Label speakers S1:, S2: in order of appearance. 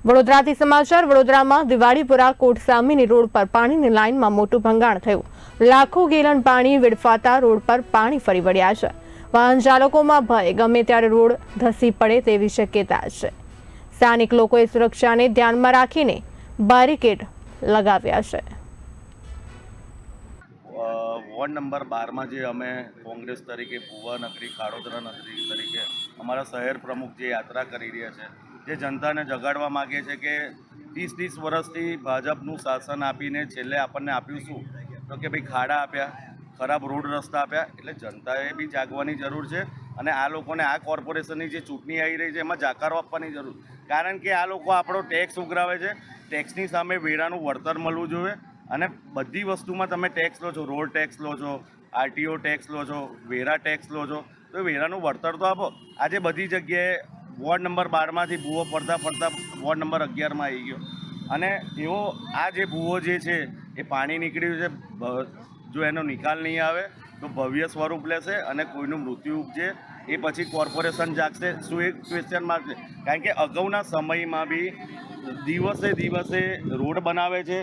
S1: વડોદરાથી સમાચાર। વડોદરામાં દિવાળીપુરા કોર્ટ સામેની રોડ પર પાણીની લાઇનમાં મોટું ભંગાણ થયું। લાખો ગેલન પાણી વેડફાતા રોડ પર પાણી ફરી વળ્યા છે। વાહન ચાલકોમાં ભય, ગમે ત્યારે રોડ ધસી પડે તેવી શક્યતા છે। સ્થાનિક લોકોએ સુરક્ષાને ધ્યાનમાં રાખીને બેરિકેડ લગાવ્યા છે।
S2: વોર્ડ નંબર 12માં જે અમે કોંગ્રેસ તરીકે ભુવા નગરી કાળોદરા નગરી તરીકે અમારા શહેર પ્રમુખ જે યાત્રા કરી રહ્યા છે, જે જનતાને જગાડવા માગે છે કે 30 વર્ષથી ભાજપનું શાસન આપીને છેલ્લે આપણને આપ્યું શું? તો કે ભાઈ ખાડા આપ્યા, ખરાબ રોડ રસ્તા આપ્યા। એટલે જનતાએ બી જાગવાની જરૂર છે અને આ લોકોને આ કોર્પોરેશનની જે ચૂંટણી આવી રહી છે એમાં જાકારો આપવાની જરૂર, કારણ કે આ લોકો આપણો ટેક્સ ઉઘરાવે છે। ટેક્સની સામે વેરાનું વળતર મળવું જોઈએ અને બધી વસ્તુમાં તમે ટેક્સ લો છો, રોડ ટેક્સ લો છો, આરટીઓ ટેક્સ લો છો, વેરા ટેક્સ લો છો, તો વેરાનું વળતર તો આપો। આજે બધી જગ્યાએ વોર્ડ નંબર 12માંથી ભૂવો પડતા વોર્ડ નંબર 11માં આવી ગયો અને એવો આ જે ભૂવો જે છે એ પાણી નીકળ્યું છે, જો એનો નિકાલ નહીં આવે તો ભવ્ય સ્વરૂપ લેશે અને કોઈનું મૃત્યુ ઉપજે એ પછી કોર્પોરેશન જાગશે શું એક ક્વેશ્ચન માર્ક છે, કારણ કે અગાઉના સમયમાં બી દિવસે રોડ બનાવે છે,